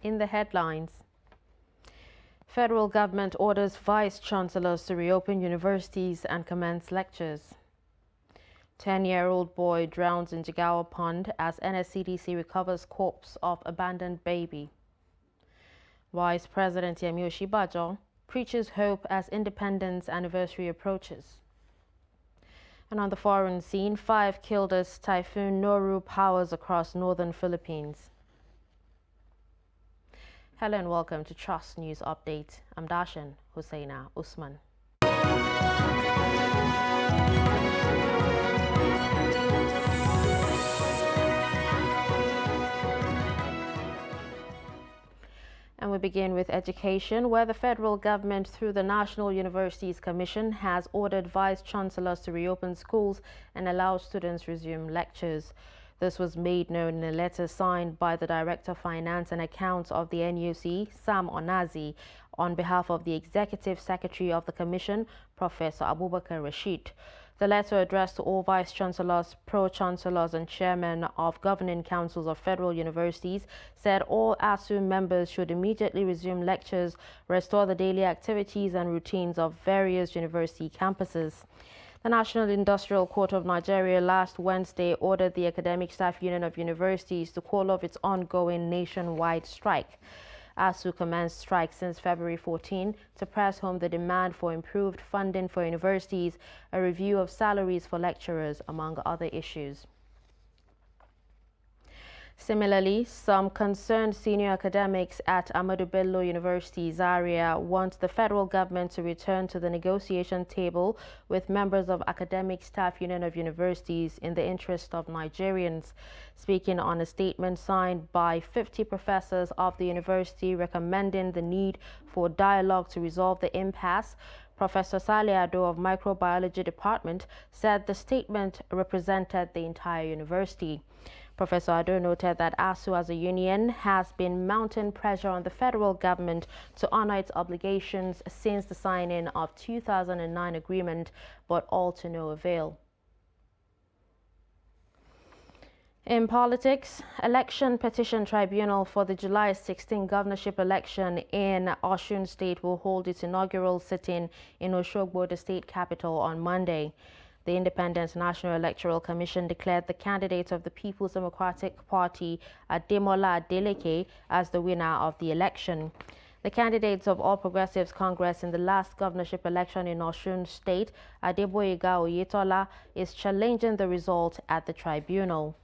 In the headlines, federal government orders vice-chancellors to reopen universities and commence lectures. 10-year-old boy drowns in Jigawa Pond as NSCDC recovers corpse of abandoned baby. Vice President Yemi Osinbajo preaches hope as independence anniversary approaches. And on the foreign scene, 5 killed as Typhoon Noru powers across northern Philippines. Hello and welcome to Trust News Update. I'm Darshan Hussaina Usman. And we begin with education, where the federal government, through the National Universities Commission, has ordered vice-chancellors to reopen schools and allow students resume lectures. This was made known in a letter signed by the Director of Finance and Accounts of the NUC, Sam Onazi, on behalf of the Executive Secretary of the Commission, Professor Abubakar Rashid. The letter, addressed to all vice-chancellors, pro-chancellors and chairmen of governing councils of federal universities, said all ASU members should immediately resume lectures, restore the daily activities and routines of various university campuses. The National Industrial Court of Nigeria last Wednesday ordered the Academic Staff Union of Universities to call off its ongoing nationwide strike. ASU commenced strike since February 14 to press home the demand for improved funding for universities, a review of salaries for lecturers, among other issues. Similarly, some concerned senior academics at Ahmadu Bello University, Zaria, want the federal government to return to the negotiation table with members of Academic Staff Union of Universities in the interest of Nigerians. Speaking on a statement signed by 50 professors of the university recommending the need for dialogue to resolve the impasse, Professor Saleh Ado of Microbiology Department said the statement represented the entire university. Professor Ado noted that ASU as a union has been mounting pressure on the federal government to honor its obligations since the signing of 2009 agreement, but all to no avail. In politics, Election Petition Tribunal for the July 16 governorship election in Osun State will hold its inaugural sitting in Osogbo, the state capital, on Monday. The Independent National Electoral Commission declared the candidate of the People's Democratic Party, Ademola Adeleke, as the winner of the election. The candidates of All Progressives Congress in the last governorship election in Osun State, Adeboyega Oyetola, is challenging the result at the tribunal.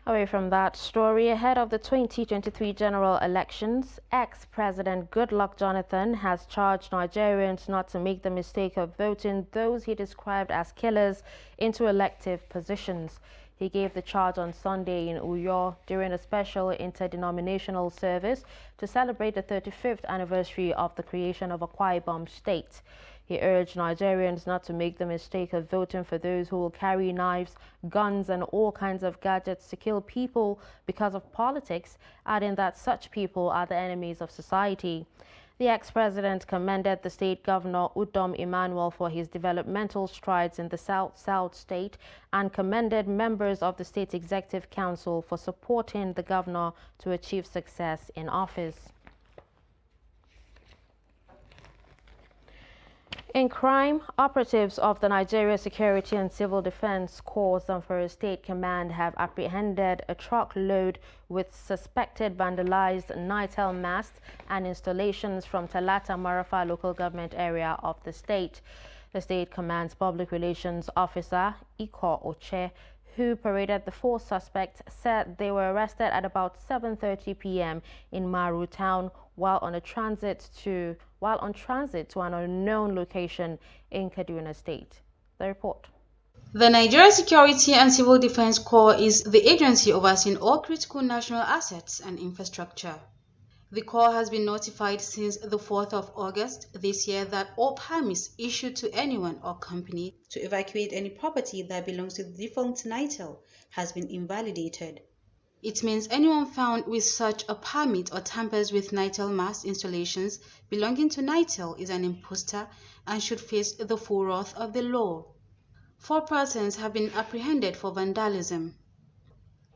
Away from that story, ahead of the 2023 general elections, ex-President Goodluck Jonathan has charged Nigerians not to make the mistake of voting those he described as killers into elective positions. He gave the charge on Sunday in Uyo during a special interdenominational service to celebrate the 35th anniversary of the creation of Akwa Ibom State. He urged Nigerians not to make the mistake of voting for those who will carry knives, guns and all kinds of gadgets to kill people because of politics, adding that such people are the enemies of society. The ex-president commended the state governor Udom Emmanuel for his developmental strides in the South state and commended members of the state executive council for supporting the governor to achieve success in office. In crime, operatives of the Nigeria Security and Civil Defense Corps Zamfara State Command have apprehended a truckload with suspected vandalized Nitel masts and installations from Talata Marafa local government area of the state. The State Command's Public Relations Officer, Iko Oche, who paraded the 4 suspects, said they were arrested at about 7:30 p.m. in Maru town while on transit to an unknown location in Kaduna State. The report. The Nigeria Security and Civil Defense Corps is the agency overseeing all critical national assets and infrastructure. The Corps has been notified since the 4th of August this year that all permits issued to anyone or company to evacuate any property that belongs to the defunct Nitel has been invalidated. It means anyone found with such a permit or tampers with Nitel mast installations belonging to Nitel is an imposter and should face the full wrath of the law. 4 persons have been apprehended for vandalism.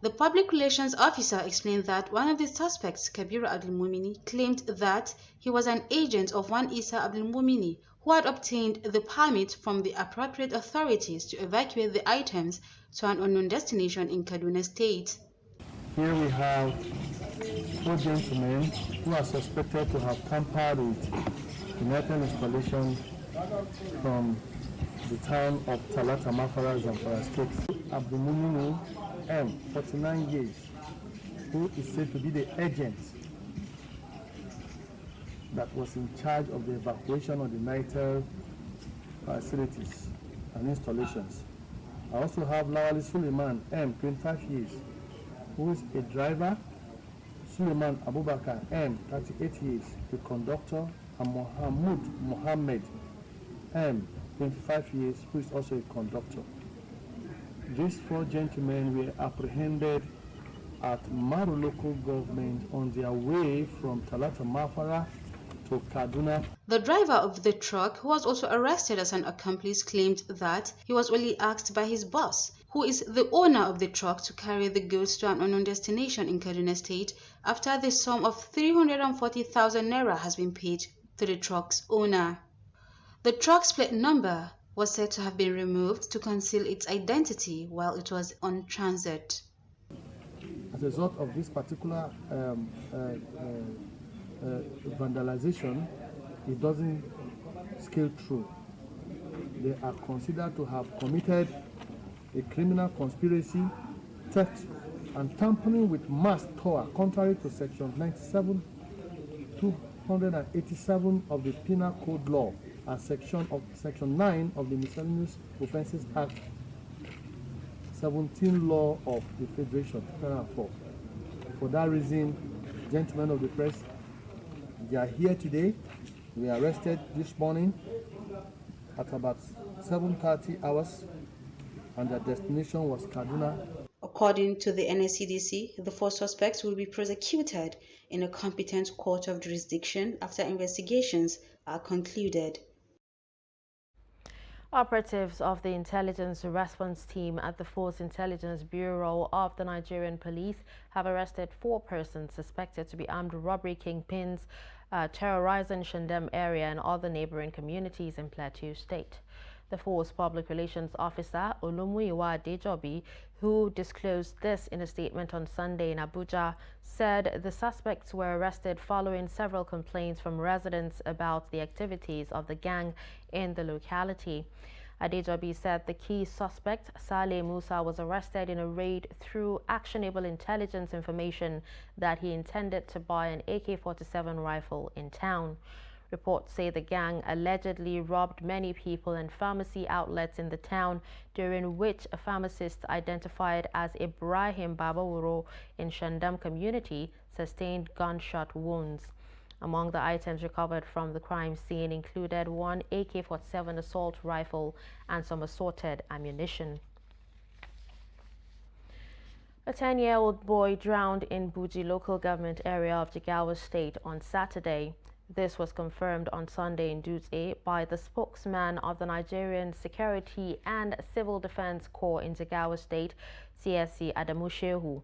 The public relations officer explained that one of the suspects, Kabiru Abdulmumini, claimed that he was an agent of one Isa Abdulmumini who had obtained the permit from the appropriate authorities to evacuate the items to an unknown destination in Kaduna State. Here we have 4 gentlemen who are suspected to have tampered with the metal installation from the town of Talata Mafara, Zamfara State. Abdulmumini M, 49 years, who is said to be the agent that was in charge of the evacuation of the Nitel facilities and installations. I also have Lawali Suleiman M, 25 years, who is a driver, Suleiman Abubakar M, 38 years, the conductor, and Mohammed Mohammed M, 25 years, who is also a conductor. These 4 gentlemen were apprehended at Maru local government on their way from Talata Mafara to Kaduna. The driver of the truck, who was also arrested as an accomplice, claimed that he was only asked by his boss, who is the owner of the truck, to carry the goods to an unknown destination in Kaduna State after the sum of 340,000 naira has been paid to the truck's owner. The truck's plate number was said to have been removed to conceal its identity while it was on transit. As a result of this particular vandalization, it doesn't scale through. They are considered to have committed a criminal conspiracy, theft, and tampering with mass tort, contrary to Section 97(287) of the Penal Code Law and Section 9 of the Miscellaneous Offences Act 17 Law of the Federation 2004. For that reason, gentlemen of the press, they are here today. We arrested this morning at about 7:30 hours, and their destination was Kaduna. According to the NSCDC, the 4 suspects will be prosecuted in a competent court of jurisdiction after investigations are concluded. Operatives of the Intelligence Response Team at the Force Intelligence Bureau of the Nigerian Police have arrested 4 persons suspected to be armed robbery kingpins terrorizing Shandam area and other neighboring communities in Plateau State. The Force Public Relations Officer, Olumuyiwa Adejobi, who disclosed this in a statement on Sunday in Abuja, said the suspects were arrested following several complaints from residents about the activities of the gang in the locality. Adejobi said the key suspect, Saleh Musa, was arrested in a raid through actionable intelligence information that he intended to buy an AK-47 rifle in town. Reports say the gang allegedly robbed many people and pharmacy outlets in the town, during which a pharmacist identified as Ibrahim Babawuro in Shandam community sustained gunshot wounds. Among the items recovered from the crime scene included one AK-47 assault rifle and some assorted ammunition. A 10-year-old boy drowned in Buji local government area of Jigawa State on Saturday. This was confirmed on Sunday in Dutse by the spokesman of the Nigerian Security and Civil Defense Corps in Jigawa State, CSC Adamu Shehu.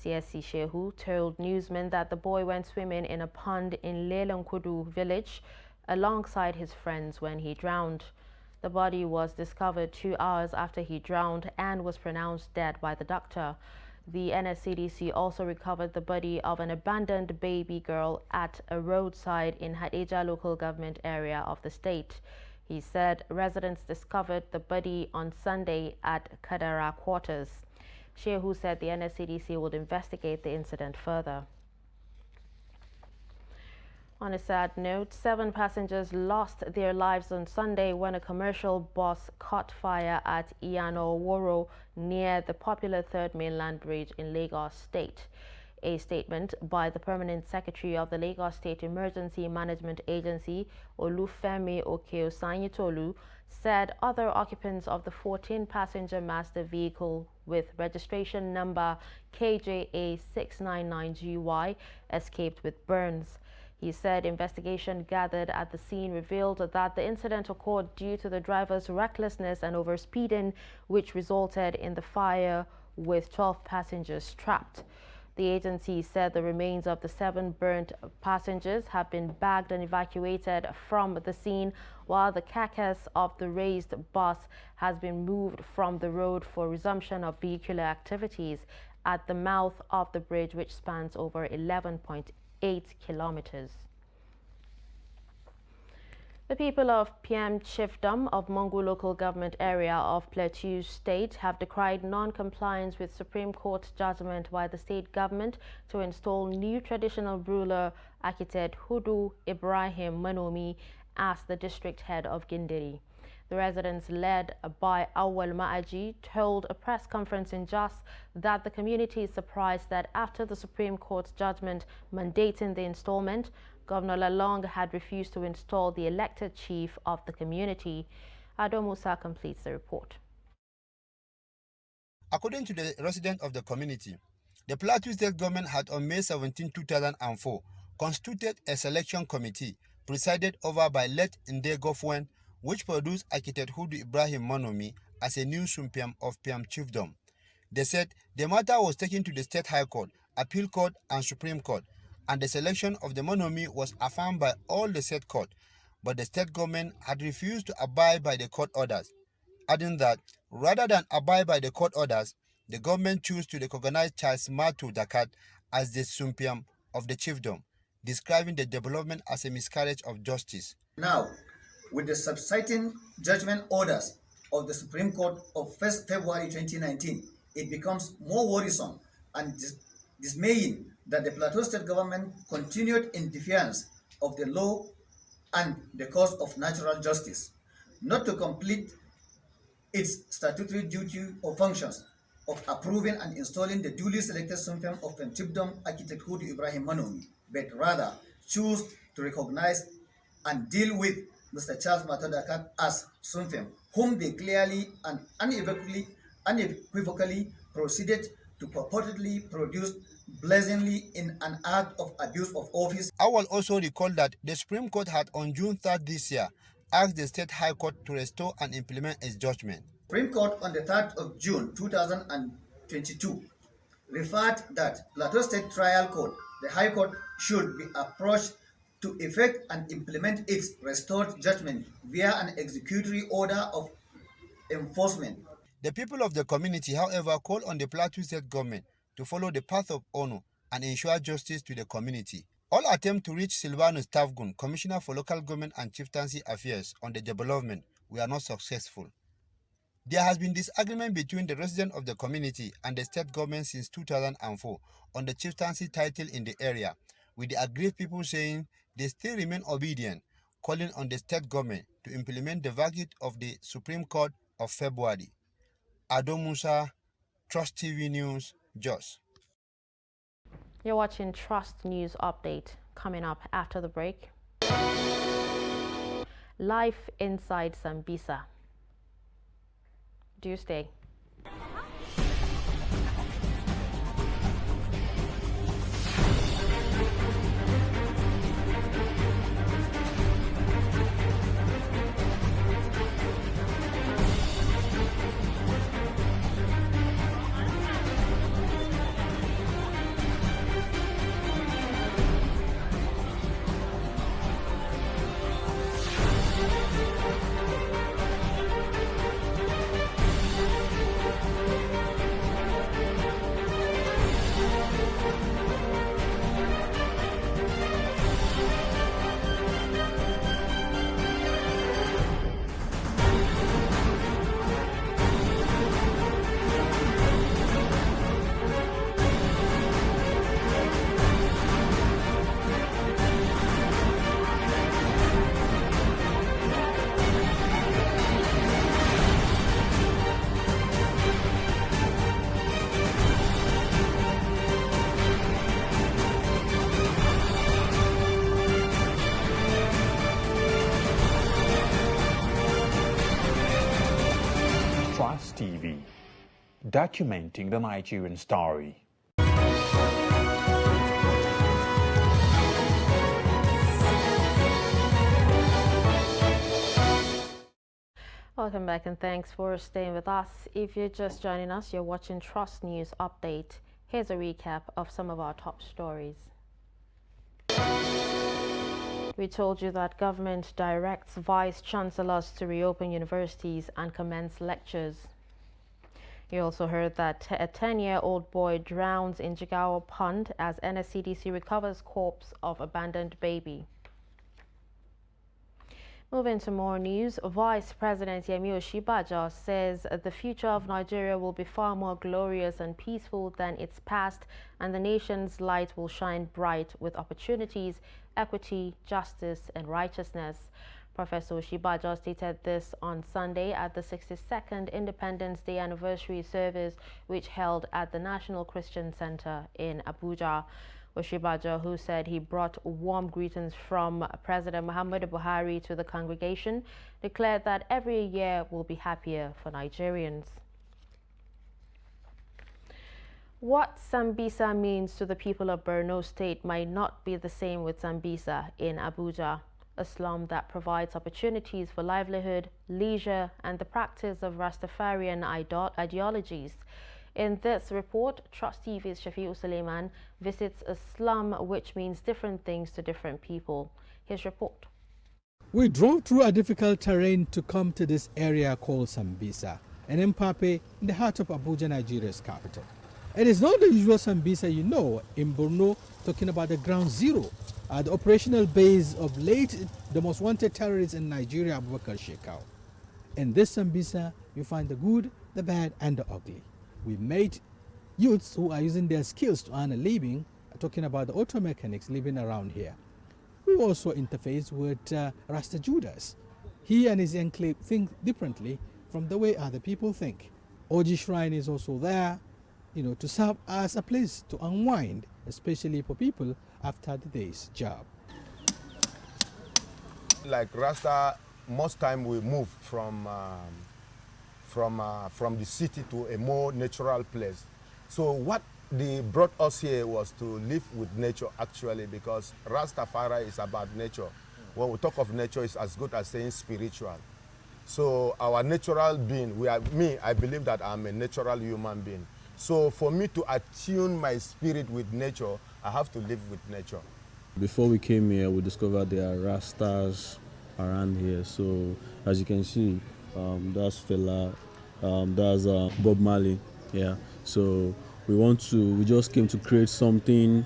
CSC Shehu told newsmen that the boy went swimming in a pond in Lelankudu village alongside his friends when he drowned. The body was discovered 2 hours after he drowned and was pronounced dead by the doctor. The NSCDC also recovered the body of an abandoned baby girl at a roadside in Hadejia local government area of the state. He said residents discovered the body on Sunday at Kadara quarters. Shehu said the NSCDC would investigate the incident further. On a sad note, 7 passengers lost their lives on Sunday when a commercial bus caught fire at Iyano Woro near the popular Third Mainland Bridge in Lagos State. A statement by the Permanent Secretary of the Lagos State Emergency Management Agency, Olufemi Okeosanyitolu, said other occupants of the 14-passenger Mazda vehicle with registration number KJA699GY escaped with burns. He said investigation gathered at the scene revealed that the incident occurred due to the driver's recklessness and overspeeding, which resulted in the fire with 12 passengers trapped. The agency said the remains of the 7 burnt passengers have been bagged and evacuated from the scene, while the carcass of the raised bus has been moved from the road for resumption of vehicular activities at the mouth of the bridge, which spans over 11.8 kilometers. The people of PM Chiefdom of Mongu local government area of Plateau State have decried non-compliance with Supreme Court judgment by the state government to install new traditional ruler architect Hudu Ibrahim Manomi as the district head of Gindiri. The residents, led by Awal Ma'aji, told a press conference in Jos that the community is surprised that after the Supreme Court's judgment mandating the installment, Governor Lalong had refused to install the elected chief of the community. Ado Musa completes the report. According to the resident of the community, the Plateau State government had on May 17, 2004 constituted a selection committee presided over by late Nde Gofwen, which produced architect Hudu Ibrahim Manomi as a new Sumpiam of PM Chiefdom. They said the matter was taken to the State High Court, Appeal Court and Supreme Court, and the selection of the Manomi was affirmed by all the state court, but the state government had refused to abide by the court orders, adding that rather than abide by the court orders, the government chose to recognize Charles Matu Dakat as the Sumpiam of the chiefdom, describing the development as a miscarriage of justice. Now, with the subsiding judgment orders of the Supreme Court of 1st February 2019, it becomes more worrisome and dismaying that the Plateau State government continued in defiance of the law and the cause of natural justice, not to complete its statutory duty or functions of approving and installing the duly selected Sumpiam of PM Chiefdom architect Hudu Ibrahim Manomi, but rather choose to recognize and deal with Mr. Charles Matadakat as Sumpiam, whom they clearly and unequivocally proceeded to purportedly produce blazingly in an act of abuse of office. I will also recall that the Supreme Court had on June 3rd this year asked the State High Court to restore and implement its judgment. Supreme Court on the 3rd of June 2022 referred that Plateau State Trial Court, the High Court, should be approached to effect and implement its restored judgment via an executory order of enforcement. The people of the community, however, call on the Plateau State government to follow the path of honor and ensure justice to the community. All attempts to reach Silvanus Tafgun, Commissioner for Local Government and Chieftaincy Affairs, on the development were not successful. There has been disagreement between the residents of the community and the state government since 2004 on the chieftaincy title in the area, with the aggrieved people saying they still remain obedient, calling on the state government to implement the verdict of the Supreme Court of February. Ado Musa, Trust TV News, Jos. You're watching Trust News Update. Coming up after the break. Life inside Sambisa. Do stay. TV, documenting the Nigerian story. Welcome back and thanks for staying with us. If you're just joining us, you're watching Trust News Update. Here's a recap of some of our top stories. We told you that government directs vice chancellors to reopen universities and commence lectures. You also heard that a 10-year-old boy drowns in Jigawa Pond as NSCDC recovers corpse of abandoned baby. Moving to more news, Vice President Yemi Osinbajo says the future of Nigeria will be far more glorious and peaceful than its past, and the nation's light will shine bright with opportunities, equity, justice, and righteousness. Professor Osinbajo stated this on Sunday at the 62nd Independence Day anniversary service, which held at the National Christian Center in Abuja. Osinbajo, who said he brought warm greetings from President Muhammadu Buhari to the congregation, declared that every year will be happier for Nigerians. What Sambisa means to the people of Borno State might not be the same with Sambisa in Abuja, a slum that provides opportunities for livelihood, leisure, and the practice of Rastafarian ideologies. In this report, Trust TV's Shafiu Suleiman visits a slum which means different things to different people. His report. We drove through a difficult terrain to come to this area called Sambisa, an Mpape in the heart of Abuja, Nigeria's capital. It is not the usual Sambisa you know in Borno, talking about the ground zero, the operational base of the most wanted terrorist in Nigeria, Abubakar Shekau. In this Sambisa, you find the good, the bad, and the ugly. We met youths who are using their skills to earn a living, talking about the auto mechanics living around here. We also interface with Rasta Judas. He and his enclave think differently from the way other people think. Oji Shrine is also there, to serve as a place to unwind, especially for people after the day's job. Like Rasta, most time we move from the city to a more natural place. So what they brought us here was to live with nature actually, because Rastafari is about nature. When we talk of nature, it's as good as saying spiritual. So our natural being, I believe that I'm a natural human being. So for me to attune my spirit with nature, I have to live with nature. Before we came here, we discovered there are Rastas around here. So as you can see, that's Fela, that's Bob Marley. Yeah. So we just came to create something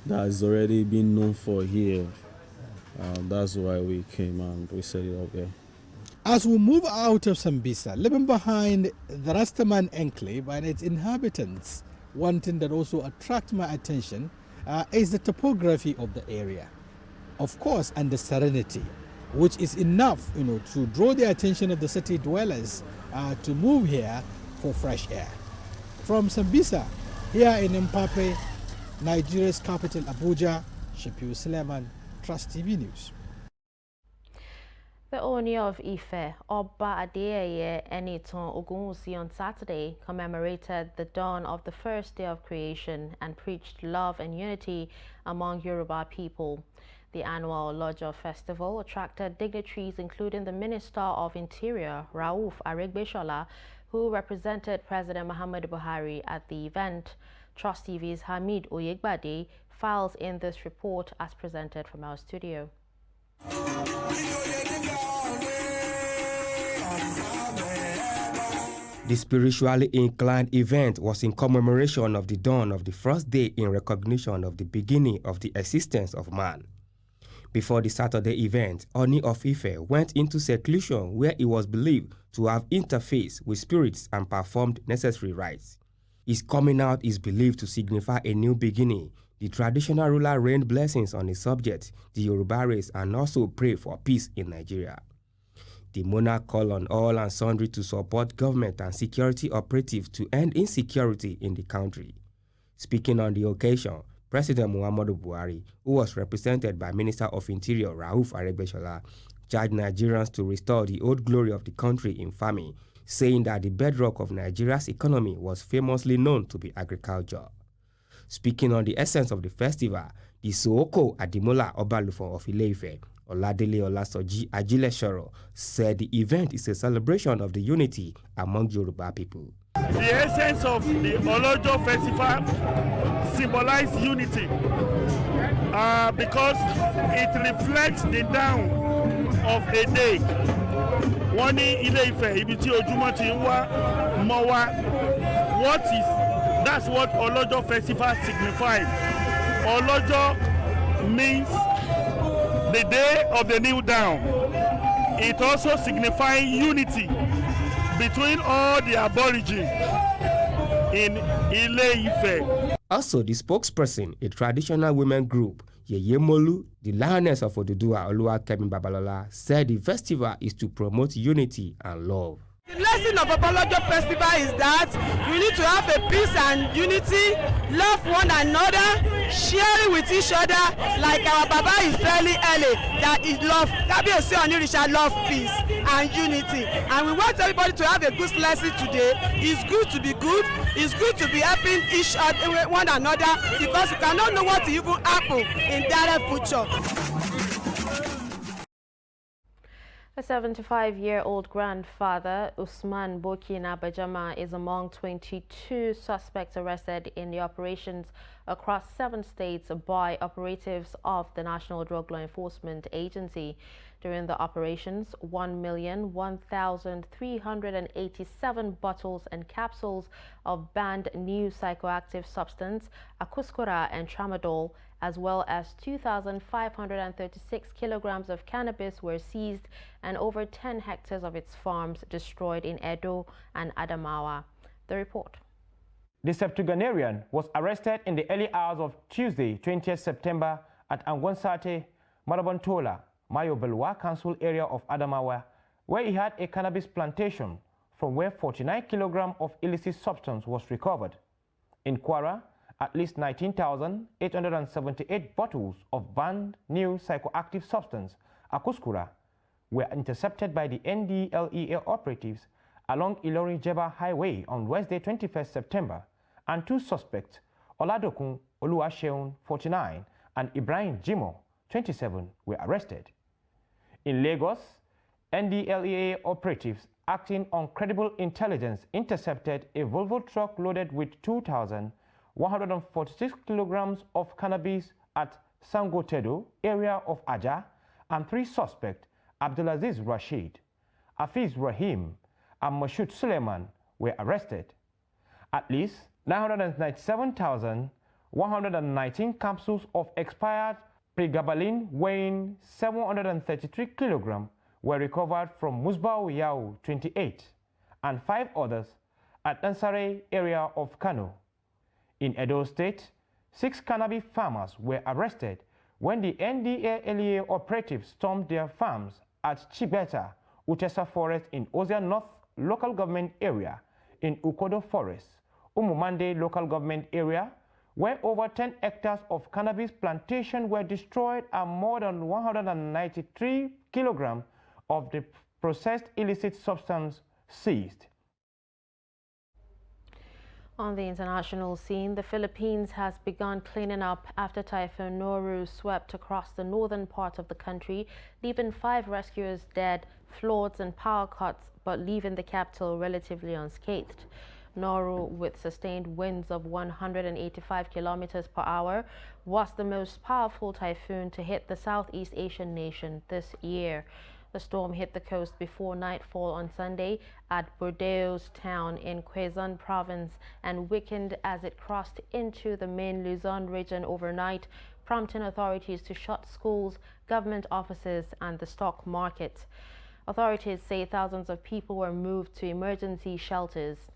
that has already been known for here. That's why we came and we set it up here. As we move out of Sambisa, living behind the Rastaman enclave and its inhabitants, one thing that also attracts my attention is the topography of the area. Of course, and the serenity, which is enough, to draw the attention of the city dwellers to move here for fresh air. From Sambisa, here in Mpape, Nigeria's capital Abuja, Shafiu Suleiman, Trust TV News. The Oni of Ife, Oba Adeyeye Enitan Ogunwusi, on Saturday commemorated the dawn of the first day of creation and preached love and unity among Yoruba people. The annual Olojo Festival attracted dignitaries including the Minister of Interior, Rauf Aregbesola, who represented President Muhammadu Buhari at the event. Trust TV's Hamid Oyegbade files in this report as presented from our studio. The spiritually inclined event was in commemoration of the dawn of the first day in recognition of the beginning of the existence of man. Before the Saturday event, Oni of Ife went into seclusion where he was believed to have interfaced with spirits and performed necessary rites. His coming out is believed to signify a new beginning. The traditional ruler rained blessings on his subjects, the Yoruba race, and also prayed for peace in Nigeria. The monarch called on all and sundry to support government and security operatives to end insecurity in the country. Speaking on the occasion, President Muhammadu Buhari, who was represented by Minister of Interior Rauf Aregbesola, charged Nigerians to restore the old glory of the country in farming, saying that the bedrock of Nigeria's economy was famously known to be agriculture. Speaking on the essence of the festival, the Sooko Adimola Obalufon of Ile-Ife, Oladele Olasoji Ajilesoro, said the event is a celebration of the unity among Yoruba people. The essence of the Olojo Festival symbolizes unity because it reflects the dawn of a day. Wọ́n ní Ile-Ife ibi tí ojúmọ́ ti ń wá mọ́ wá. That's what Olojo Festival signifies. Olojo means the day of the new dawn. It also signifies unity between all the aborigines in Ile-Ife. Also, the spokesperson, a traditional women group, Yeye Molu, the lioness of Oduduwa Oluwakemi Babalola, said the festival is to promote unity and love. The lesson of Olojo Festival is that we need to have a peace and unity, love one another, sharing with each other, like our Baba is telling early, that is love. Kabiyesi Onirisha love peace and unity. And we want everybody to have a good lesson today. It's good to be good. It's good to be helping each other, one another, because you cannot know what will even happen in direct future. A 75-year-old grandfather, Usman Bokina Bajama, is among 22 suspects arrested in the operations across 7 states by operatives of the National Drug Law Enforcement Agency. During the operations, 1,001,387 bottles and capsules of banned new psychoactive substance, Akuskura and Tramadol, as well as 2,536 kilograms of cannabis were seized and over 10 hectares of its farms destroyed in Edo and Adamawa. The report. The septuagenarian was arrested in the early hours of Tuesday, 20th September at Angonsate, Marabontola, Mayobelwa Council area of Adamawa, where he had a cannabis plantation from where 49 kilograms of illicit substance was recovered. In Kwara, at least 19,878 bottles of banned new psychoactive substance, Akuskura, were intercepted by the NDLEA operatives along Ilori-Jeba Highway on Wednesday, 21st September, and 2 suspects, Oladokun Oluwaseun, 49, and Ibrahim Jimo, 27, were arrested. In Lagos, NDLEA operatives acting on credible intelligence intercepted a Volvo truck loaded with 2,146 kilograms of cannabis at Sangotedo area of Aja, and 3 suspects, Abdulaziz Rashid, Afiz Rahim, and Mashud Suleiman, were arrested. At least 997,119 capsules of expired pregabalin weighing 733 kilograms were recovered from Musbau Yau 28 and 5 others at Ansare area of Kano. In Edo State, 6 cannabis farmers were arrested when the NDLEA operatives stormed their farms at Chibeta, Utesa Forest in Ozia North local government area, in Ukodo Forest, Umumande local government area, where over 10 hectares of cannabis plantation were destroyed and more than 193 kilograms of the processed illicit substance seized. On the international scene, the Philippines has begun cleaning up after Typhoon Noru swept across the northern part of the country, leaving 5 rescuers dead, floods and power cuts, but leaving the capital relatively unscathed. Noru, with sustained winds of 185 kilometers per hour, was the most powerful typhoon to hit the Southeast Asian nation this year. The storm hit the coast before nightfall on Sunday at Bordeaux town in Quezon province and weakened as it crossed into the main Luzon region overnight, prompting authorities to shut schools, government offices and the stock market. Authorities say thousands of people were moved to emergency shelters.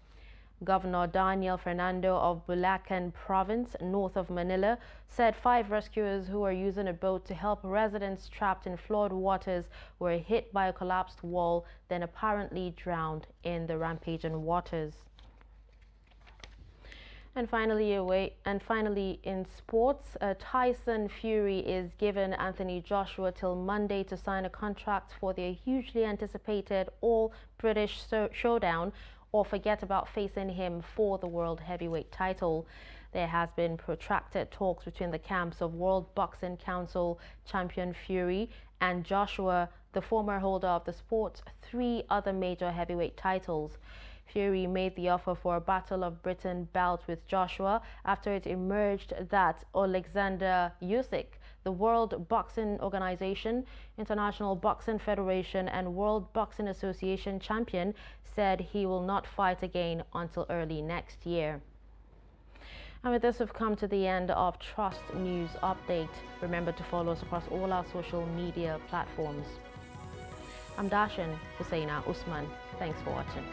Governor Daniel Fernando of Bulacan province, north of Manila, said 5 rescuers who were using a boat to help residents trapped in flood waters were hit by a collapsed wall, then apparently drowned in the rampaging waters. And finally in sports, Tyson Fury is given Anthony Joshua till Monday to sign a contract for their hugely anticipated all-British showdown, or forget about facing him for the world heavyweight title. There has been protracted talks between the camps of World Boxing Council champion Fury and Joshua, the former holder of the sport's 3 other major heavyweight titles. Fury made the offer for a Battle of Britain bout with Joshua after it emerged that Alexander Usyk, the World Boxing Organization, International Boxing Federation, and World Boxing Association champion, said he will not fight again until early next year. And with this, we've come to the end of Trust News Update. Remember to follow us across all our social media platforms. I'm Darshan Hussaina Usman. Thanks for watching.